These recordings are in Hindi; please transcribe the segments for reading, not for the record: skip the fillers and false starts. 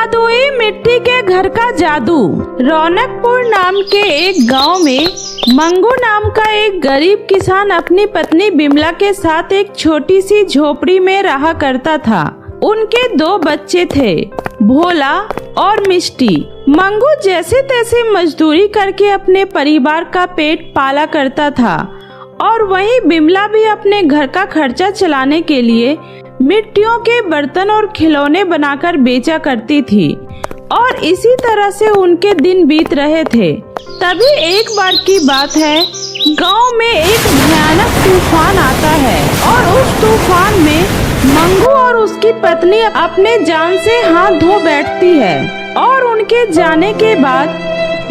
जादुई मिट्टी के घर का जादू। रौनकपुर नाम के एक गांव में मंगू नाम का एक गरीब किसान अपनी पत्नी बिमला के साथ एक छोटी सी झोपड़ी में रहा करता था। उनके 2 बच्चे थे, भोला और मिष्टी। मंगू जैसे तैसे मजदूरी करके अपने परिवार का पेट पाला करता था और वहीं बिमला भी अपने घर का खर्चा चलाने के लिए मिट्टियों के बर्तन और खिलौने बनाकर बेचा करती थी और इसी तरह से उनके दिन बीत रहे थे। तभी एक बार की बात है, गांव में एक भयानक तूफान आता है और उस तूफान में मंगू और उसकी पत्नी अपने जान से हाथ धो बैठती है और उनके जाने के बाद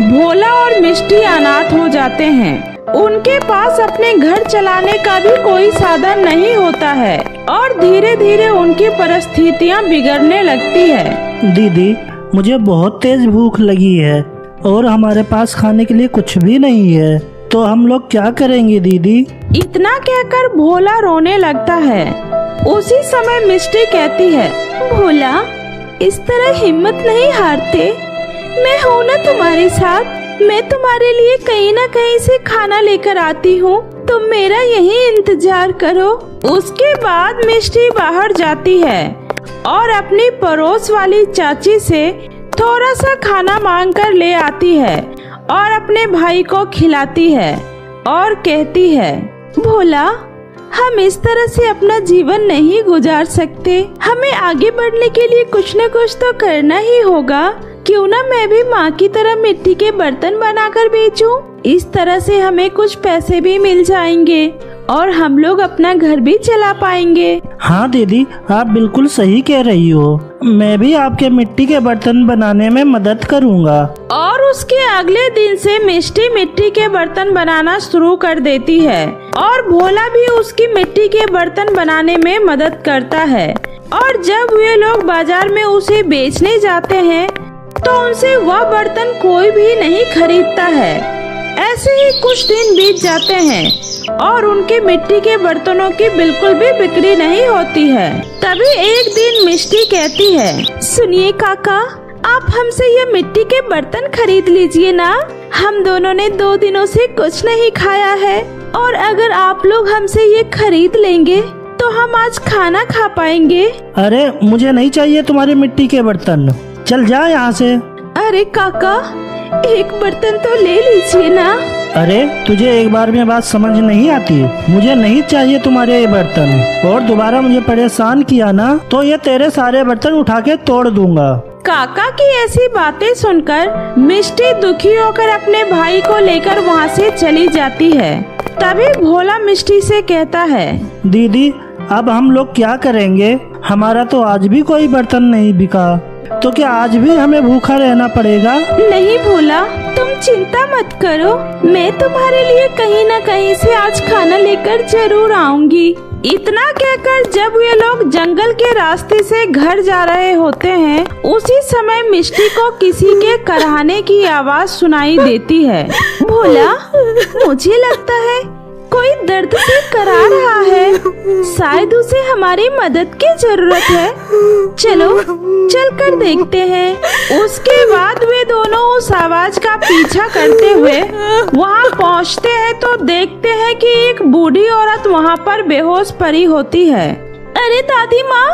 भोला और मिष्टी अनाथ हो जाते हैं। उनके पास अपने घर चलाने का भी कोई साधन नहीं होता है और धीरे धीरे उनकी परिस्थितियां बिगड़ने लगती है। दीदी, मुझे बहुत तेज भूख लगी है और हमारे पास खाने के लिए कुछ भी नहीं है, तो हम लोग क्या करेंगे दीदी? इतना कहकर भोला रोने लगता है। उसी समय मिष्टी कहती है, भोला, इस तरह हिम्मत नहीं हारते, मैं हूँ ना तुम्हारे साथ। मैं तुम्हारे लिए कहीं ना कहीं से खाना लेकर आती हूँ, तुम मेरा यही इंतजार करो। उसके बाद मिष्टी बाहर जाती है और अपनी पड़ोस वाली चाची से थोड़ा सा खाना मांग कर ले आती है और अपने भाई को खिलाती है और कहती है, भोला, हम इस तरह से अपना जीवन नहीं गुजार सकते, हमें आगे बढ़ने के लिए कुछ न कुछ तो करना ही होगा। क्यों ना मैं भी माँ की तरह मिट्टी के बर्तन बनाकर बेचूं? इस तरह से हमें कुछ पैसे भी मिल जाएंगे और हम लोग अपना घर भी चला पाएंगे। हाँ दीदी, आप बिल्कुल सही कह रही हो, मैं भी आपके मिट्टी के बर्तन बनाने में मदद करूँगा। और उसके अगले दिन से मिष्टी मिट्टी के बर्तन बनाना शुरू कर देती है और भोला भी उसकी मिट्टी के बर्तन बनाने में मदद करता है। और जब वे लोग बाजार में उसे बेचने जाते हैं तो उनसे वह बर्तन कोई भी नहीं खरीदता है। ऐसे ही कुछ दिन बीत जाते हैं और उनके मिट्टी के बर्तनों की बिल्कुल भी बिक्री नहीं होती है। तभी एक दिन मिष्टी कहती है, सुनिए काका, आप हमसे ये मिट्टी के बर्तन खरीद लीजिए ना, हम दोनों ने 2 दिनों से कुछ नहीं खाया है और अगर आप लोग हमसे ये खरीद लेंगे तो हम आज खाना खा पाएंगे। अरे, मुझे नहीं चाहिए तुम्हारे मिट्टी के बर्तन, चल जा यहाँ से। अरे काका, एक बर्तन तो ले लीजिए ना। अरे, तुझे एक बार में बात समझ नहीं आती? मुझे नहीं चाहिए तुम्हारे ये बर्तन और दोबारा मुझे परेशान किया ना तो ये तेरे सारे बर्तन उठा के तोड़ दूंगा। काका की ऐसी बातें सुनकर मिष्टी दुखी होकर अपने भाई को लेकर वहाँ से चली जाती है। तभी भोला मिष्टी से कहता है, दीदी, अब हम लोग क्या करेंगे? हमारा तो आज भी कोई बर्तन नहीं बिका, तो क्या आज भी हमें भूखा रहना पड़ेगा? नहीं भोला, तुम चिंता मत करो, मैं तुम्हारे लिए कहीं न कहीं से आज खाना लेकर जरूर आऊंगी। इतना कहकर जब ये लोग जंगल के रास्ते से घर जा रहे होते हैं, उसी समय मिष्टी को किसी के कराहने की आवाज सुनाई देती है। भोला, मुझे लगता है कोई दर्द से करा रहा है, शायद उसे हमारी मदद की जरूरत है, चलो चलकर देखते हैं। उसके बाद वे दोनों उस आवाज का पीछा करते हुए वहां पहुंचते हैं तो देखते हैं कि एक बूढ़ी औरत वहां पर बेहोश पड़ी होती है। अरे दादी माँ,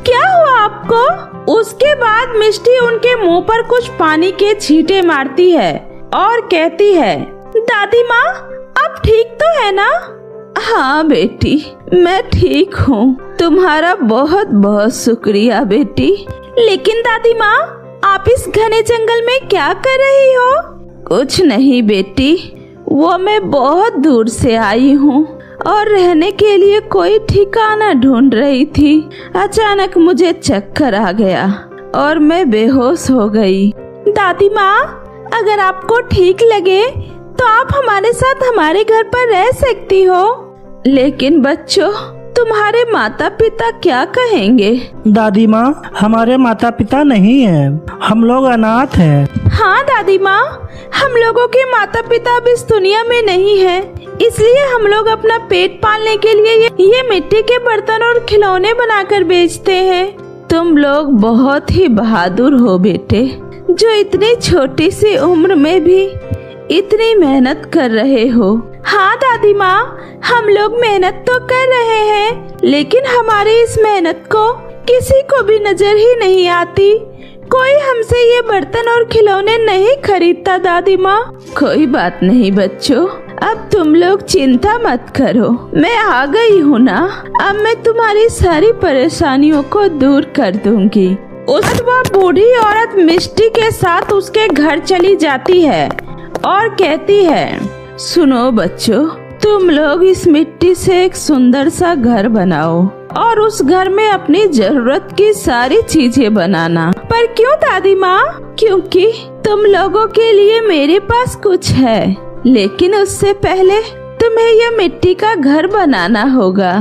क्या हुआ आपको? उसके बाद मिष्टी उनके मुंह पर कुछ पानी के छींटे मारती है और कहती है, दादी माँ, आप ठीक तो है ना? हाँ बेटी, मैं ठीक हूँ, तुम्हारा बहुत बहुत शुक्रिया बेटी। लेकिन दादी माँ, आप इस घने जंगल में क्या कर रही हो? कुछ नहीं बेटी, वो मैं बहुत दूर से आई हूँ और रहने के लिए कोई ठिकाना ढूंढ रही थी। अचानक मुझे चक्कर आ गया और मैं बेहोश हो गई। दादी माँ, अगर आपको ठीक लगे तो आप हमारे साथ हमारे घर पर रह सकती हो। लेकिन बच्चों, तुम्हारे माता पिता क्या कहेंगे? दादी माँ, हमारे माता पिता नहीं हैं, हम लोग अनाथ हैं। हाँ दादी माँ, हम लोगों के माता पिता अब इस दुनिया में नहीं हैं, इसलिए हम लोग अपना पेट पालने के लिए ये मिट्टी के बर्तन और खिलौने बनाकर बेचते हैं। तुम लोग बहुत ही बहादुर हो बेटे, जो इतनी छोटी सी उम्र में भी इतनी मेहनत कर रहे हो। हाँ दादी माँ, हम लोग मेहनत तो कर रहे हैं, लेकिन हमारी इस मेहनत को किसी को भी नजर ही नहीं आती। कोई हमसे ये बर्तन और खिलौने नहीं खरीदता दादी माँ। कोई बात नहीं बच्चों, अब तुम लोग चिंता मत करो, मैं आ गई हूँ ना। अब मैं तुम्हारी सारी परेशानियों को दूर कर दूंगी। उस वह बूढ़ी औरत मिष्टी के साथ उसके घर चली जाती है और कहती है, सुनो बच्चों, तुम लोग इस मिट्टी से एक सुंदर सा घर बनाओ और उस घर में अपनी जरूरत की सारी चीजें बनाना। पर क्यों दादी माँ? क्योंकि तुम लोगों के लिए मेरे पास कुछ है, लेकिन उससे पहले तुम्हें यह मिट्टी का घर बनाना होगा।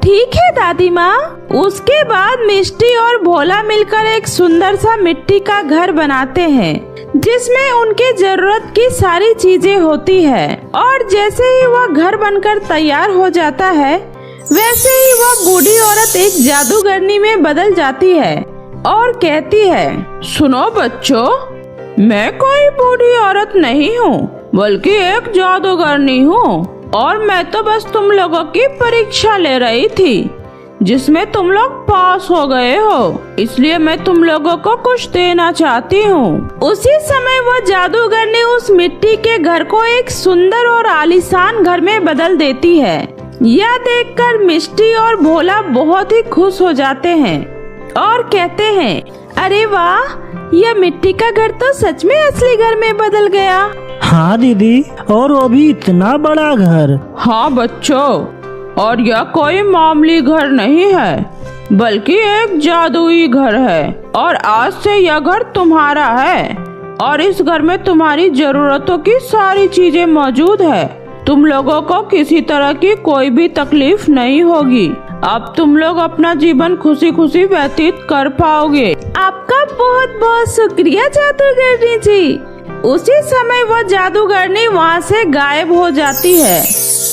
ठीक है दादी माँ। उसके बाद मिष्टी और भोला मिलकर एक सुंदर सा मिट्टी का घर बनाते हैं, जिसमें उनके जरूरत की सारी चीजें होती है। और जैसे ही वह घर बनकर तैयार हो जाता है, वैसे ही वह बूढ़ी औरत एक जादूगरनी में बदल जाती है और कहती है, सुनो बच्चों, मैं कोई बूढ़ी औरत नहीं हूँ, बल्कि एक जादूगरनी हूँ, और मैं तो बस तुम लोगों की परीक्षा ले रही थी, जिसमें तुम लोग पास हो गए हो, इसलिए मैं तुम लोगों को कुछ देना चाहती हूँ। उसी समय वो जादूगरनी उस मिट्टी के घर को एक सुंदर और आलीशान घर में बदल देती है। यह देखकर मिष्टी और भोला बहुत ही खुश हो जाते हैं और कहते हैं, अरे वाह, यह मिट्टी का घर तो सच में असली घर में बदल गया। हाँ दीदी, और वो भी इतना बड़ा घर। हाँ बच्चों, और यह कोई मामूली घर नहीं है, बल्कि एक जादुई घर है, और आज से यह घर तुम्हारा है, और इस घर में तुम्हारी जरूरतों की सारी चीजें मौजूद है। तुम लोगों को किसी तरह की कोई भी तकलीफ नहीं होगी। अब तुम लोग अपना जीवन खुशी खुशी व्यतीत कर पाओगे। आपका बहुत बहुत शुक्रिया जादूगरनी जी। उसी समय वो जादूगरनी वहाँ से गायब हो जाती है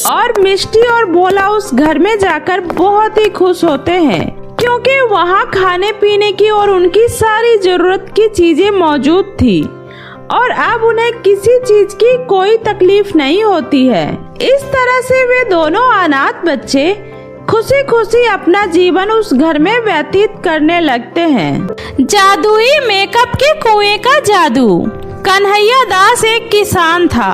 और मिष्टी और भोला उस घर में जाकर बहुत ही खुश होते हैं, क्योंकि वहाँ खाने पीने की और उनकी सारी जरूरत की चीजें मौजूद थी और अब उन्हें किसी चीज की कोई तकलीफ नहीं होती है। इस तरह से वे दोनों अनाथ बच्चे खुशी खुशी अपना जीवन उस घर में व्यतीत करने लगते हैं। जादुई मेकअप के कुएं का जादू। कन्हैया दास एक किसान था।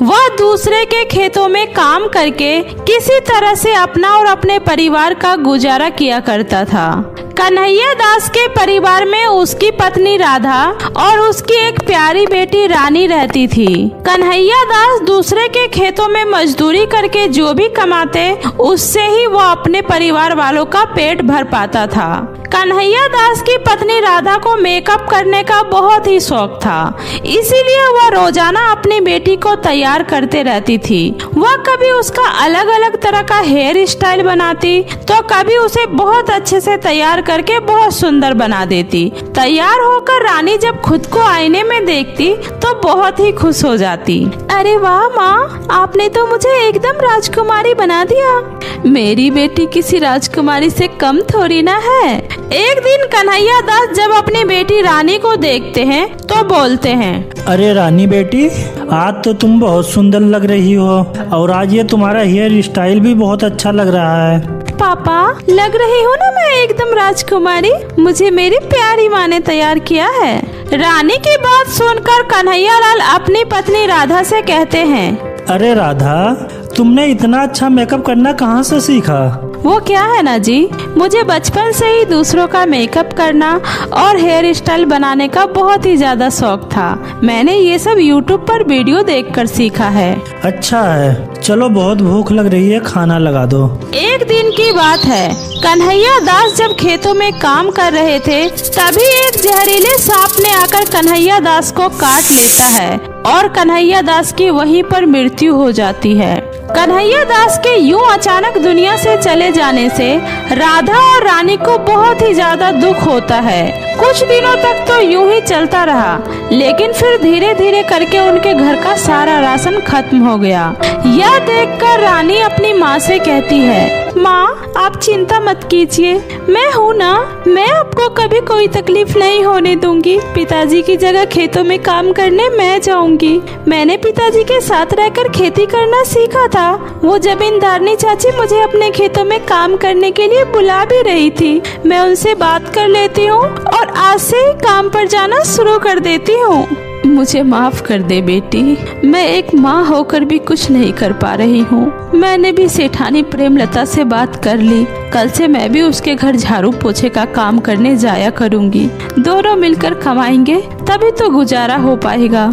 वह दूसरे के खेतों में काम करके किसी तरह से अपना और अपने परिवार का गुजारा किया करता था। कन्हैया दास के परिवार में उसकी पत्नी राधा और उसकी एक प्यारी बेटी रानी रहती थी। कन्हैया दास दूसरे के खेतों में मजदूरी करके जो भी कमाते, उससे ही वह अपने परिवार वालों का पेट भर पाता था। कन्हैया दास की पत्नी राधा को मेकअप करने का बहुत ही शौक था, इसीलिए वह रोजाना अपनी बेटी को तैयार करते रहती थी। वह कभी उसका अलग अलग तरह का हेयर स्टाइल बनाती, तो कभी उसे बहुत अच्छे से तैयार करके बहुत सुंदर बना देती। तैयार होकर रानी जब खुद को आईने में देखती तो बहुत ही खुश हो जाती। अरे वाह माँ, आपने तो मुझे एकदम राजकुमारी बना दिया। मेरी बेटी किसी राजकुमारी से कम थोड़ी ना है। एक दिन कन्हैया दास जब अपनी बेटी रानी को देखते हैं तो बोलते हैं, अरे रानी बेटी, आज तो तुम बहुत सुंदर लग रही हो, और आज ये तुम्हारा हेयर स्टाइल भी बहुत अच्छा लग रहा है। पापा, लग रही हूँ ना मैं एकदम राजकुमारी? मुझे मेरी प्यारी माँ ने तैयार किया है। रानी की बात सुनकर कन्हैया लाल अपनी पत्नी राधा से कहते हैं, अरे राधा, तुमने इतना अच्छा मेकअप करना कहाँ से सीखा? वो क्या है ना जी, मुझे बचपन से ही दूसरों का मेकअप करना और हेयर स्टाइल बनाने का बहुत ही ज्यादा शौक था। मैंने ये सब YouTube पर वीडियो देखकर सीखा है। अच्छा है, चलो बहुत भूख लग रही है, खाना लगा दो। एक दिन की बात है, कन्हैया दास जब खेतों में काम कर रहे थे, तभी एक जहरीले सांप ने आकर कन्हैया दास को काट लेता है और कन्हैया दास की वहीं पर मृत्यु हो जाती है। कन्हैया दास के यूं अचानक दुनिया से चले जाने से राधा और रानी को बहुत ही ज्यादा दुख होता है। कुछ दिनों तक तो यूं ही चलता रहा, लेकिन फिर धीरे धीरे करके उनके घर का सारा राशन खत्म हो गया। यह देखकर रानी अपनी माँ से कहती है, माँ आप चिंता मत कीजिए, मैं हूँ ना, मैं आपको कभी कोई तकलीफ नहीं होने दूंगी। पिताजी की जगह खेतों में काम करने मैं जाऊंगी। मैंने पिताजी के साथ रहकर खेती करना सीखा था। वो जमींदारनी चाची मुझे अपने खेतों में काम करने के लिए बुला भी रही थी। मैं उनसे बात कर लेती हूँ और आज से ही काम पर जाना शुरू कर देती हूँ। मुझे माफ कर दे बेटी, मैं एक माँ होकर भी कुछ नहीं कर पा रही हूँ। मैंने भी सेठानी प्रेमलता से बात कर ली। कल से मैं भी उसके घर झाड़ू पोछे का काम करने जाया करूँगी। दोनों मिलकर कमाएंगे तभी तो गुजारा हो पाएगा।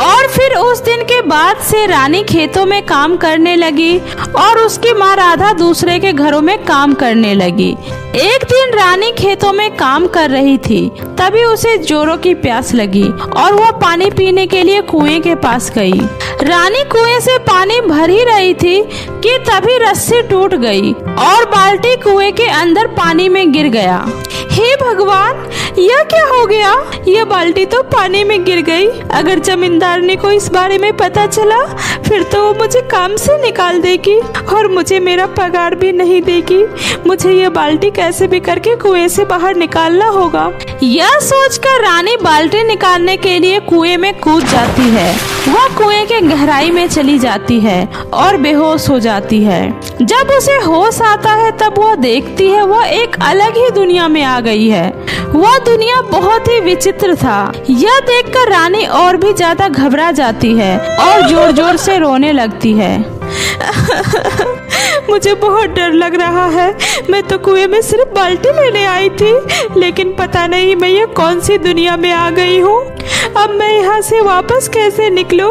और फिर उस दिन के बाद से रानी खेतों में काम करने लगी और उसकी माँ राधा दूसरे के घरों में काम करने लगी। एक दिन रानी खेतों में काम कर रही थी, तभी उसे जोरों की प्यास लगी और वो पानी पीने के लिए कुएं के पास गई। रानी कुएं से पानी भर ही रही थी कि तभी रस्सी टूट गई और बाल्टी कुएं के अंदर पानी में गिर गया। हे भगवान, यह क्या हो गया? यह बाल्टी तो पानी में गिर गई। अगर जमींदारनी को इस बारे में पता चला फिर तो वो मुझे काम से निकाल देगी और मुझे मेरा पगार भी नहीं देगी। मुझे यह बाल्टी कैसे भी करके कुएं से बाहर निकालना होगा। यह सोचकर रानी बाल्टी निकालने के लिए कुएं में कूद जाती है। वह कुएं के गहराई में चली जाती है और बेहोश हो जाती है। जब उसे होश आता है तब वह देखती है वह एक अलग ही दुनिया में आ गई है। वह दुनिया बहुत ही विचित्र था। यह देखकर रानी और भी ज्यादा घबरा जाती है और जोर जोर से रोने लगती है। मुझे बहुत डर लग रहा है। मैं तो कुएं में सिर्फ बाल्टी लेने आई थी, लेकिन पता नहीं मैं ये कौन सी दुनिया में आ गई हूँ। अब मैं यहाँ से वापस कैसे निकलूं?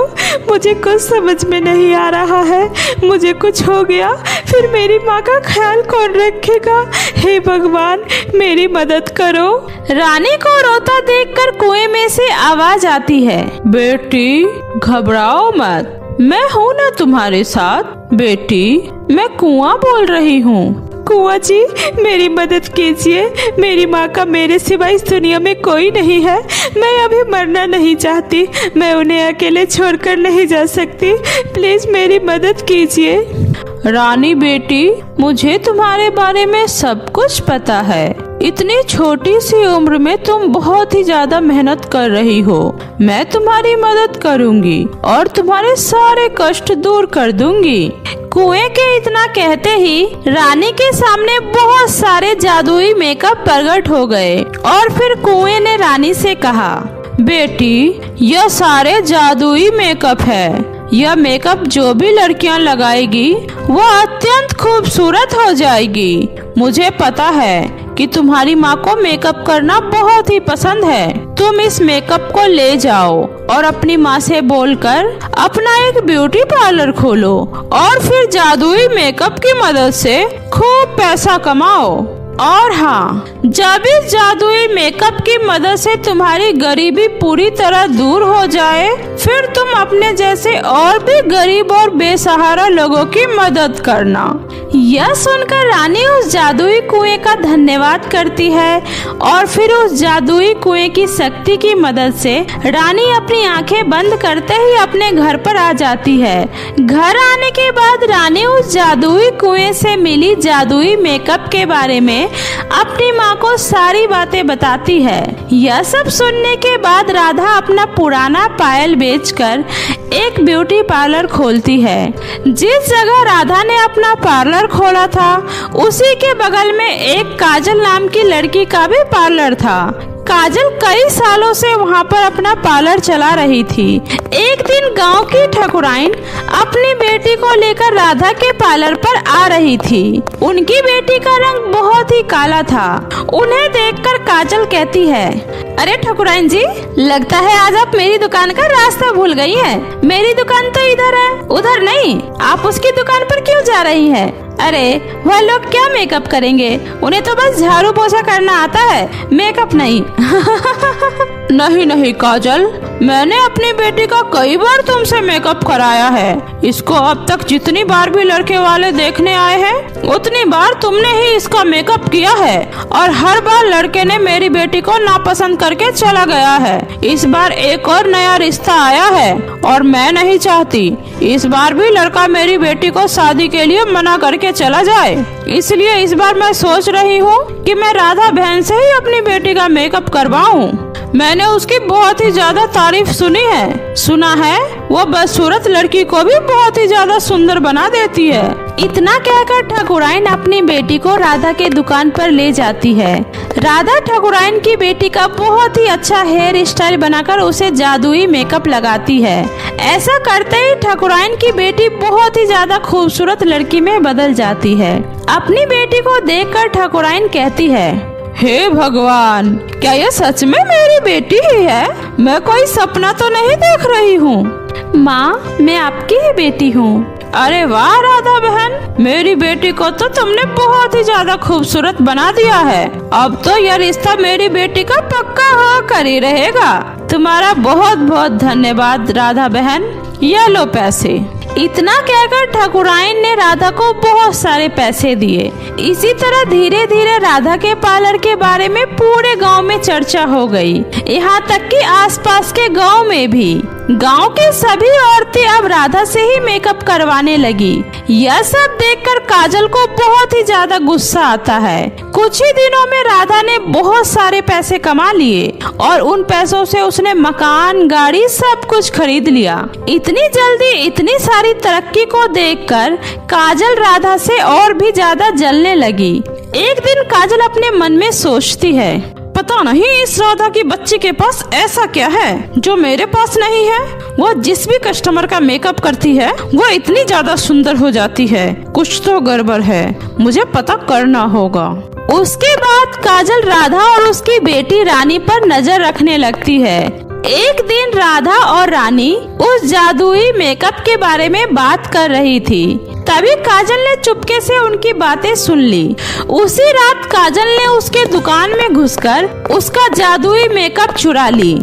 मुझे कुछ समझ में नहीं आ रहा है। मुझे कुछ हो गया फिर मेरी माँ का ख्याल कौन रखेगा? हे भगवान, मेरी मदद करो। रानी को रोता देखकर कुएं में से आवाज आती है, बेटी घबराओ मत, मैं हूँ ना तुम्हारे साथ। बेटी, मैं कुआं बोल रही हूँ। कुआं जी, मेरी मदद कीजिए। मेरी माँ का मेरे सिवा इस दुनिया में कोई नहीं है। मैं अभी मरना नहीं चाहती। मैं उन्हें अकेले छोड़कर नहीं जा सकती। प्लीज मेरी मदद कीजिए। रानी बेटी, मुझे तुम्हारे बारे में सब कुछ पता है। इतनी छोटी सी उम्र में तुम बहुत ही ज्यादा मेहनत कर रही हो। मैं तुम्हारी मदद करूंगी और तुम्हारे सारे कष्ट दूर कर दूंगी। कुएं के इतना कहते ही रानी के सामने बहुत सारे जादुई मेकअप प्रकट हो गए और फिर कुएं ने रानी से कहा, बेटी यह सारे जादुई मेकअप है। यह मेकअप जो भी लड़कियां लगाएगी वह अत्यंत खूबसूरत हो जाएगी। मुझे पता है कि तुम्हारी माँ को मेकअप करना बहुत ही पसंद है। तुम इस मेकअप को ले जाओ और अपनी माँ से बोलकर अपना एक ब्यूटी पार्लर खोलो और फिर जादुई मेकअप की मदद से खूब पैसा कमाओ। और हाँ, जब इस जादुई मेकअप की मदद से तुम्हारी गरीबी पूरी तरह दूर हो जाए फिर तुम अपने जैसे और भी गरीब और बेसहारा लोगों की मदद करना। यह सुनकर रानी उस जादुई कुएं का धन्यवाद करती है और फिर उस जादुई कुएं की शक्ति की मदद से रानी अपनी आंखें बंद करते ही अपने घर पर आ जाती है। घर आने के बाद रानी उस जादुई कुएं से मिली जादुई मेकअप के बारे में अपनी माँ को सारी बातें बताती है। यह सब सुनने के बाद राधा अपना पुराना पायल बेचकर एक ब्यूटी पार्लर खोलती है। जिस जगह राधा ने अपना पार्लर खोला था उसी के बगल में एक काजल नाम की लड़की का भी पार्लर था। काजल कई सालों से वहाँ पर अपना पार्लर चला रही थी। एक दिन गांव की ठकुराइन अपनी बेटी को लेकर राधा के पार्लर पर आ रही थी। उनकी बेटी का रंग बहुत ही काला था। उन्हें देखकर काजल कहती है, अरे ठकुराइन जी, लगता है आज आप मेरी दुकान का रास्ता भूल गई हैं। मेरी दुकान तो इधर है, उधर नहीं। आप उसकी दुकान पर क्यों जा रही है? अरे वह लोग क्या मेकअप करेंगे? उन्हें तो बस झाड़ू पोछा करना आता है, मेकअप नहीं। नहीं नहीं काजल, मैंने अपनी बेटी का कई बार तुमसे मेकअप कराया है। इसको अब तक जितनी बार भी लड़के वाले देखने आए हैं उतनी बार तुमने ही इसका मेकअप किया है और हर बार लड़के ने मेरी बेटी को नापसंद करके चला गया है। इस बार एक और नया रिश्ता आया है और मैं नहीं चाहती इस बार भी लड़का मेरी बेटी को शादी के लिए मना करके चला जाए। इसलिए इस बार मैं सोच रही हूँ कि मैं राधा बहन से ही अपनी बेटी का मेकअप करवाऊँ। मैंने उसकी बहुत ही ज्यादा तारीफ सुनी है। सुना है वो बदसूरत लड़की को भी बहुत ही ज्यादा सुंदर बना देती है। इतना कहकर ठाकुराइन अपनी बेटी को राधा के दुकान पर ले जाती है। राधा ठाकुराइन की बेटी का बहुत ही अच्छा हेयर स्टाइल बनाकर उसे जादुई मेकअप लगाती है। ऐसा करते ही ठाकुराइन की बेटी बहुत ही ज्यादा खूबसूरत लड़की में बदल जाती है। अपनी बेटी को देखकर ठाकुराइन कहती है, हे भगवान, क्या ये सच में मेरी बेटी ही है? मैं कोई सपना तो नहीं देख रही हूँ। माँ, मैं आपकी ही बेटी हूँ। अरे वाह राधा बहन, मेरी बेटी को तो तुमने बहुत ही ज्यादा खूबसूरत बना दिया है। अब तो यह रिश्ता मेरी बेटी का पक्का होकर ही रहेगा। तुम्हारा बहुत बहुत धन्यवाद राधा बहन। ये लो पैसे। इतना कहकर ठाकुराइन ने राधा को बहुत सारे पैसे दिए। इसी तरह धीरे धीरे राधा के पार्लर के बारे में पूरे गांव में चर्चा हो गई, यहाँ तक कि आसपास के गांव में भी। गांव के सभी औरतें अब राधा से ही मेकअप करवाने लगी। यह सब देखकर काजल को बहुत ही ज्यादा गुस्सा आता है। कुछ ही दिनों में राधा ने बहुत सारे पैसे कमा लिए और उन पैसों से उसने मकान, गाड़ी सब कुछ खरीद लिया। इतनी जल्दी इतनी सारी तरक्की को देखकर काजल राधा से और भी ज्यादा जलने लगी। एक दिन काजल अपने मन में सोचती है, पता नहीं इस राधा की बच्ची के पास ऐसा क्या है जो मेरे पास नहीं है। वो जिस भी कस्टमर का मेकअप करती है वो इतनी ज्यादा सुंदर हो जाती है। कुछ तो गड़बड़ है, मुझे पता करना होगा। उसके बाद काजल राधा और उसकी बेटी रानी पर नजर रखने लगती है। एक दिन राधा और रानी उस जादुई मेकअप के बारे में बात कर रही थी। तभी काजल ने चुपके से उनकी बातें सुन ली। उसी रात काजल ने उसके दुकान में घुसकर उसका जादुई मेकअप चुरा ली।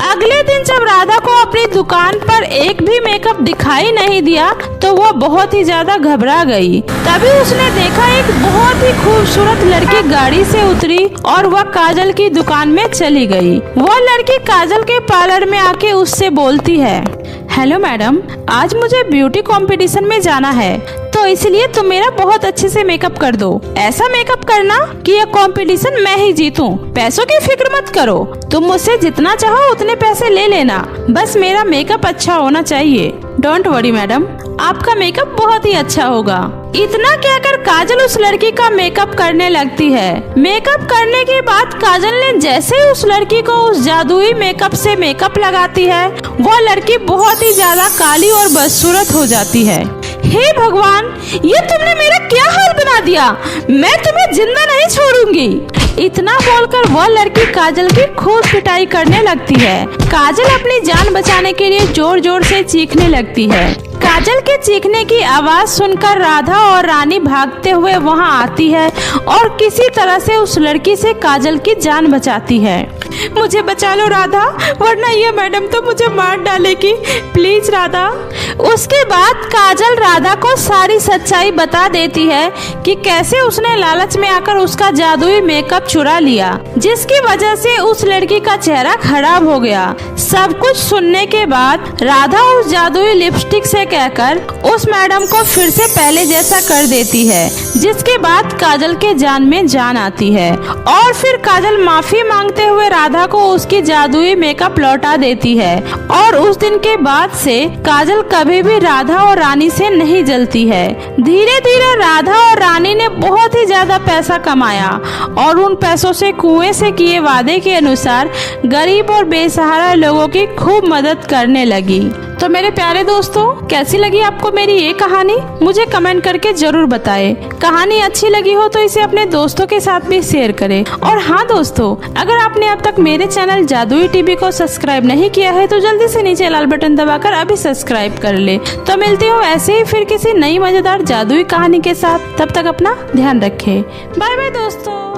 अगले दिन जब राधा को अपनी दुकान पर एक भी मेकअप दिखाई नहीं दिया तो वो बहुत ही ज्यादा घबरा गई। तभी उसने देखा एक बहुत ही खूबसूरत लड़की गाड़ी से उतरी और वह काजल की दुकान में चली गई। वह लड़की काजल के पार्लर में आके उससे बोलती है, हेलो मैडम, आज मुझे ब्यूटी कंपटीशन में जाना है तो इसलिए तुम मेरा बहुत अच्छे से मेकअप कर दो। ऐसा मेकअप करना कि यह कंपटीशन मैं ही जीतूं। पैसों की फिक्र मत करो, तुम मुझसे जितना चाहो उतने पैसे ले लेना, बस मेरा मेकअप अच्छा होना चाहिए। डोंट वरी मैडम, आपका मेकअप बहुत ही अच्छा होगा। इतना कहकर काजल उस लड़की का मेकअप करने लगती है। मेकअप करने के बाद काजल ने जैसे ही उस लड़की को उस जादुई मेकअप से मेकअप लगाती है वो लड़की बहुत ही ज्यादा काली और बदसूरत हो जाती है। हे भगवान, ये तुमने मेरा क्या हाल बना दिया, मैं तुम्हें जिंदा नहीं छोड़ूंगी। इतना बोलकर वह लड़की काजल की खूब पिटाई करने लगती है। काजल अपनी जान बचाने के लिए जोर जोर से चीखने लगती है। काजल के चीखने की आवाज सुनकर राधा और रानी भागते हुए वहां आती है और किसी तरह से उस लड़की से काजल की जान बचाती है। मुझे बचा लो राधा, वरना ये मैडम तो मुझे मार डालेगी, प्लीज राधा। उसके बाद काजल राधा को सारी सच्चाई बता देती है कि कैसे उसने लालच में आकर उसका जादुई मेकअप चुरा लिया, जिसकी वजह से उस लड़की का चेहरा खराब हो गया। सब कुछ सुनने के बाद राधा उस जादुई लिपस्टिक से कहकर उस मैडम को फिर से पहले जैसा कर देती है, जिसके बाद काजल के जान में जान आती है और फिर काजल माफी मांगते हुए राधा को उसकी जादुई मेकअप लौटा देती है। और उस दिन के बाद से काजल कभी भी राधा और रानी से नहीं जलती है। धीरे धीरे राधा और रानी ने बहुत ही ज्यादा पैसा कमाया और उन पैसों से कुएं से किए वादे के अनुसार गरीब और बेसहारा लोगों की खूब मदद करने लगी। तो मेरे प्यारे दोस्तों, कैसी लगी आपको मेरी ये कहानी, मुझे कमेंट करके जरूर बताएं। कहानी अच्छी लगी हो तो इसे अपने दोस्तों के साथ भी शेयर करें। और हाँ दोस्तों, अगर आपने अब तक मेरे चैनल जादुई टीवी को सब्सक्राइब नहीं किया है तो जल्दी से नीचे लाल बटन दबाकर अभी सब्सक्राइब कर ले। तो मिलती हूँ ऐसे ही फिर किसी नई मजेदार जादुई कहानी के साथ। तब तक अपना ध्यान रखें। बाय बाय दोस्तों।